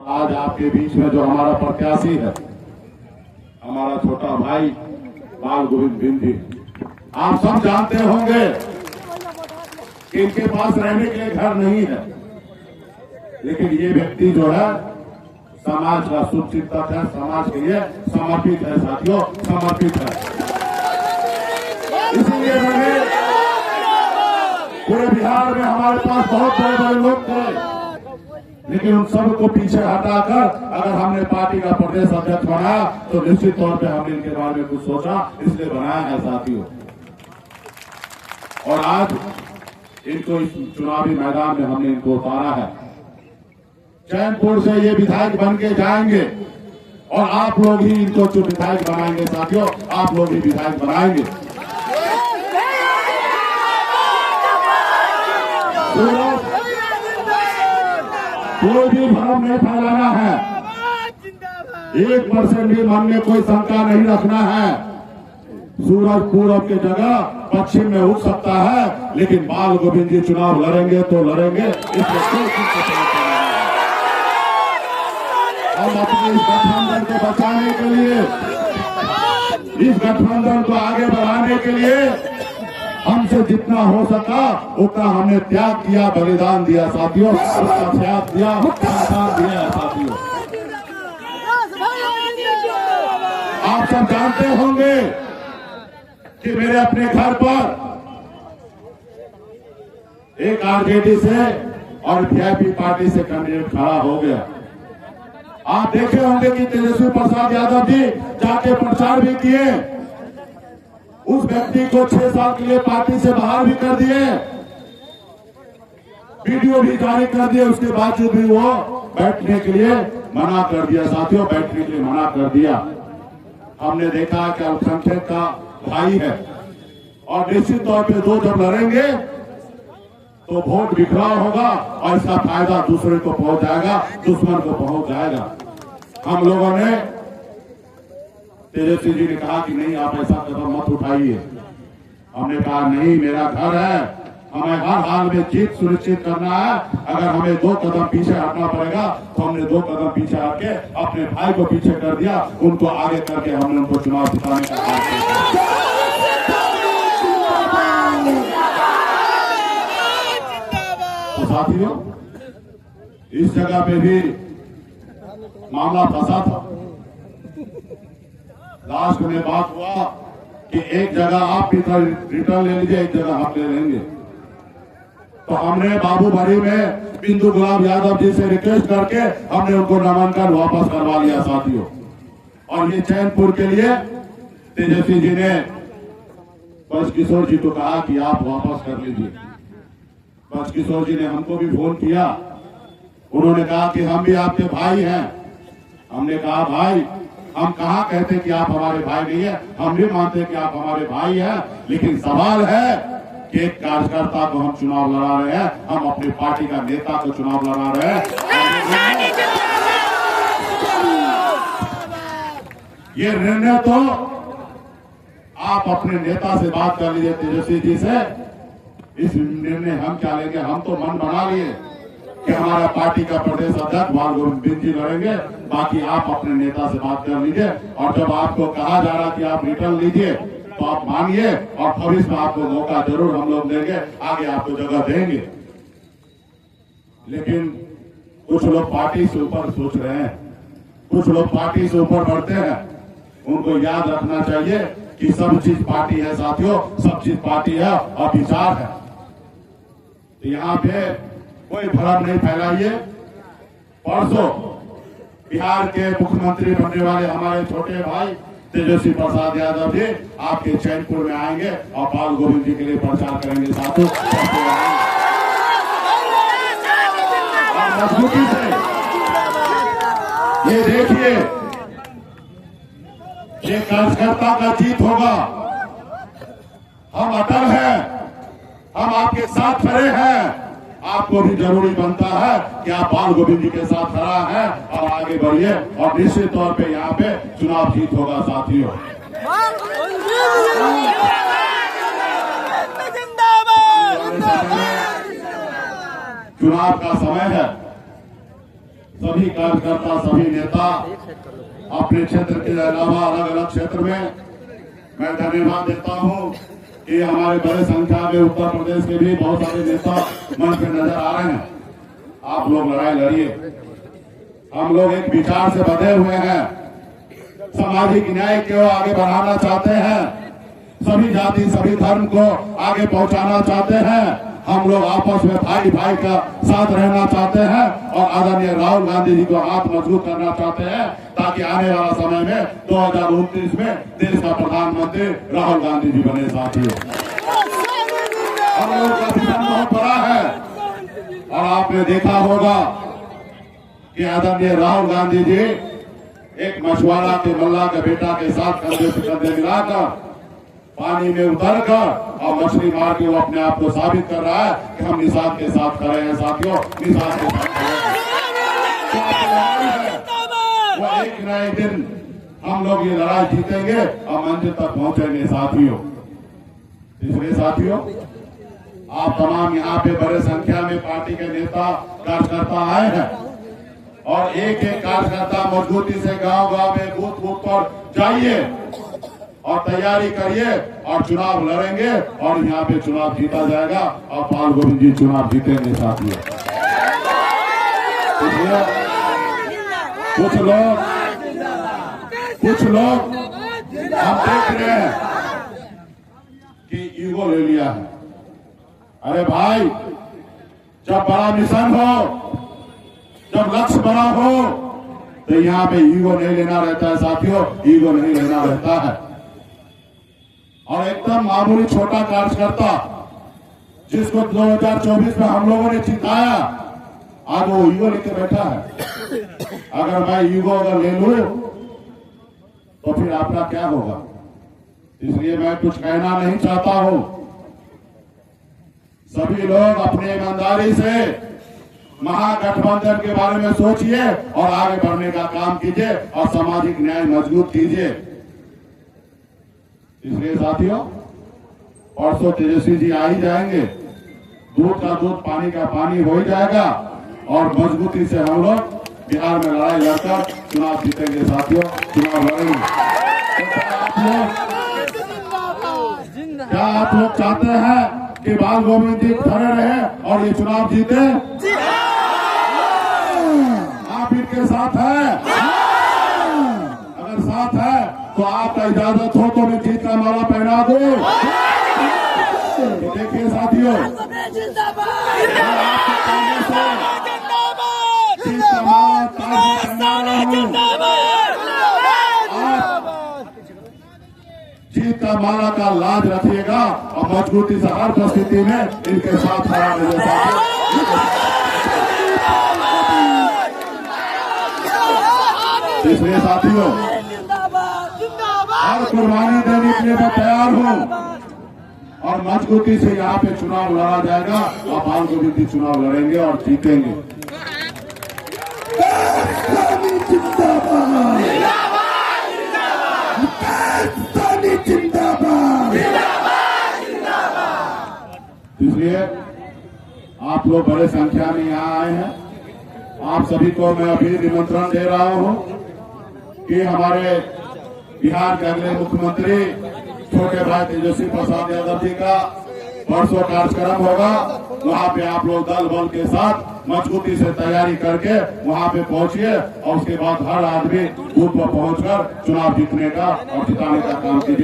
आज आपके बीच में जो हमारा प्रत्याशी है, हमारा छोटा भाई बाल गोविंद बिंदी, आप सब जानते होंगे कि इनके पास रहने के लिए घर नहीं है, लेकिन ये व्यक्ति जो है समाज का शुभचिंतक है, समाज के लिए समर्पित है साथियों, समर्पित है। इसलिए मैंने पूरे बिहार में हमारे पास बहुत बड़े बड़े लोग थे, लेकिन उन सबको पीछे हटाकर अगर हमने पार्टी का प्रदेश अध्यक्ष बनाया तो निश्चित तौर पे हमने इनके बारे में कुछ सोचा, इसलिए बनाया है साथियों। और आज इनको इस चुनावी मैदान में हमने इनको उतारा है। चैनपुर से ये विधायक बन के जाएंगे और आप लोग ही इनको विधायक बनाएंगे साथियों, आप लोग ही विधायक बनाएंगे। कोई भी भ्रम नहीं फैलाना है, 1% भी मन में कोई शंका नहीं रखना है। सूरज पूरब के जगह पश्चिम में उग सकता है, लेकिन बाल गोविंद जी चुनाव लड़ेंगे तो लड़ेंगे, इसमें कोई चिंता नहीं। हम अपने इस गठबंधन को बचाने के लिए, इस गठबंधन को आगे बढ़ाने के लिए हमसे जितना हो सका उतना हमने त्याग किया, बलिदान दिया साथियों, उसका त्याग दिया, बलिदान दिया साथियों। आप सब जानते होंगे कि मेरे अपने घर पर एक आरजेडी से और वीआईपी पार्टी से कैंडिडेट खड़ा हो गया। आप देखे होंगे कि तेजस्वी प्रसाद यादव जी जाके प्रचार भी किए, उस व्यक्ति को 6 साल के लिए पार्टी से बाहर भी कर दिए, वीडियो भी जारी कर दिए, उसके बावजूद भी वो बैठने के लिए मना कर दिया साथियों, बैठने के लिए मना कर दिया। हमने देखा कि अल्पसंख्यक का भाई है और निश्चित तौर पे दो जब लड़ेंगे तो वोट बिखराव होगा और इसका फायदा दूसरे को पहुंच जाएगा, दुश्मन को पहुंच जाएगा। हम लोगों ने, तेजस्वी जी ने कहा कि नहीं आप ऐसा कदम मत उठाइए। हमने कहा नहीं, मेरा घर है, हमें हर हाल में जीत सुनिश्चित करना है। अगर हमें 2 कदम पीछे हटना पड़ेगा तो हमने 2 कदम पीछे हट के अपने भाई को पीछे कर दिया, उनको आगे करके हमने उनको चुनाव जिताने का काम किया। तो साथियों, इस जगह पे भी मामला फंसा था। लास्ट में बात हुआ कि एक जगह आप भी रिटर्न ले लीजिए, एक जगह हम ले लेंगे। तो हमने बाबूबाड़ी में बिंदु गुलाब यादव जी से रिक्वेस्ट करके हमने उनको नामांकन वापस करवा लिया साथियों। और ये चैनपुर के लिए तेजस्वी जी ने ब्रजकिशोर जी को कहा कि आप वापस कर लीजिए। ब्रजकिशोर जी ने हमको भी फोन किया, उन्होंने कहा कि हम भी आपके भाई हैं। हमने कहा भाई, हम कहाँ कहते कि आप हमारे भाई नहीं है, हम भी मानते कि आप हमारे भाई हैं, लेकिन सवाल है कि एक कार्यकर्ता को हम चुनाव लड़ा रहे हैं, हम अपनी पार्टी का नेता को चुनाव लड़ा रहे हैं। ये निर्णय तो आप अपने नेता से बात कर लीजिए, तेजस्वी जी से। इस निर्णय हम क्या लेंगे, हम तो मन बना लिए कि हमारा पार्टी का प्रदेश अध्यक्ष बाल गोविंद जी लड़ेंगे, बाकी आप अपने नेता से बात कर लीजिए। और जब आपको कहा जा रहा कि आप रिटर्न लीजिए तो आप मानिए, और भविष्य में आपको मौका जरूर हम लोग देंगे, आगे आपको जगह देंगे। लेकिन कुछ लोग पार्टी से ऊपर सोच रहे हैं, कुछ लोग पार्टी से ऊपर बढ़ते हैं। उनको याद रखना चाहिए कि सब चीज पार्टी है साथियों, सब चीज पार्टी है और विचार है। तो यहाँ पे कोई भ्रम नहीं फैलाइए। परसों बिहार के मुख्यमंत्री बनने वाले हमारे छोटे भाई तेजस्वी प्रसाद यादव जी आपके चैनपुर में आएंगे और बाल गोविंद जी के लिए प्रचार करेंगे साथियों। मजबूती से ये देखिए, ये कार्यकर्ता का जीत होगा। हम अटल हैं, हम आपके साथ खड़े हैं। आपको भी जरूरी बनता है कि आप बाल गोविंद जी के साथ खड़ा हैं और आगे बढ़िए, और निश्चित तौर पे यहाँ पे चुनाव जीत होगा साथियों। चुनाव का समय है, सभी कार्यकर्ता, सभी नेता अपने क्षेत्र के अलावा अलग अलग क्षेत्र में मैं धन्यवाद देता हूं कि हमारे बड़े संख्या में उत्तर प्रदेश के भी बहुत सारे नेता मंच पे नजर आ रहे हैं। आप लोग लड़ाई लड़िए, हम लोग एक विचार से बंधे हुए हैं, सामाजिक न्याय को आगे बढ़ाना चाहते हैं, सभी जाति सभी धर्म को आगे पहुंचाना चाहते हैं। हम लोग आपस में भाई भाई का साथ रहना चाहते हैं और आदरणीय राहुल गांधी जी को हाथ मजबूत करना चाहते हैं, ताकि आने वाला समय में 2029 में देश का प्रधानमंत्री राहुल गांधी जी बने। साथियों, हम लोगों का विजन बहुत बड़ा है और आपने देखा होगा कि आदरणीय राहुल गांधी जी एक मछुआरा के मल्ला के बेटा के साथ कंधे से कंधे मिलाकर पानी में उतरकर और मछली मार के वो अपने आप को साबित कर रहा है कि हम निषाद के साथ खड़े हैं। साथियों, निषाद के साथ खड़े हैं। वो एक न एक दिन हम लोग ये लड़ाई जीतेंगे और मंजिल तक पहुंचेंगे। साथियों, इसलिए साथियों, आप तमाम यहाँ पे बड़े संख्या में पार्टी के नेता कार्यकर्ता आए हैं और एक एक कार्यकर्ता मजबूती से गांव गांव में बूथ बूथ पर जाइए और तैयारी करिए और चुनाव लड़ेंगे और यहाँ पे चुनाव जीता जाएगा और पाल गोविंद जी चुनाव जीतेंगे। साथियों, कुछ लोग हम देख रहे हैं कि ईगो ले लिया है। अरे भाई, जब बड़ा मिशन हो, जब लक्ष्य बड़ा हो तो यहाँ पे ईगो नहीं लेना रहता है। साथियों, ईगो नहीं लेना रहता है और एकदम मामूली छोटा कार्यकर्ता जिसको 2024 में हम लोगों ने जिताया, आज वो ईगो लेके बैठा है। अगर मैं ईगो अगर ले लूं तो फिर आपका क्या होगा? इसलिए मैं कुछ कहना नहीं चाहता हूं। सभी लोग अपने ईमानदारी से महागठबंधन के बारे में सोचिए और आगे बढ़ने का काम कीजिए और सामाजिक न्याय मजबूत कीजिए। इसलिए साथियों, परसों तेजस्वी जी आ ही जाएंगे, दूध का दूध पानी का पानी हो ही जाएगा और मजबूती से हम लोग बिहार में लड़ाई लड़कर चुनाव जीतेंगे। साथियों, चुनाव लड़ेंगे। क्या आप लोग चाहते हैं कि बाल गोविंद जी खड़े रहे और ये चुनाव जीते? आप इनके साथ हैं? अगर साथ है तो आपका इजाजत हो तो मैं जीत का माला पहना दूं। तो देखिए साथियों, जीत का माला का लाज रखिएगा और मजबूती से हर परिस्थिति में इनके साथ खड़ा रहिए। इसलिए साथियों, हर कुर्बानी देने के लिए मैं तैयार हूं और मजबूती से यहाँ पे चुनाव लड़ा जाएगा और बाल गोविंद जी चुनाव लड़ेंगे और जीतेंगे। इसलिए आप लोग बड़े संख्या में यहाँ आए हैं। आप सभी को मैं अभी निमंत्रण दे रहा हूं कि हमारे बिहार के अगले मुख्यमंत्री छोटे भाई तेजस्वी प्रसाद यादव जी का परसों कार्यक्रम होगा। वहां पे आप लोग दल बल के साथ मजबूती से तैयारी करके वहां पे पहुंचिए और उसके बाद हर आदमी बूथ पर पहुंचकर चुनाव जीतने का और जिताने का काम कीजिए।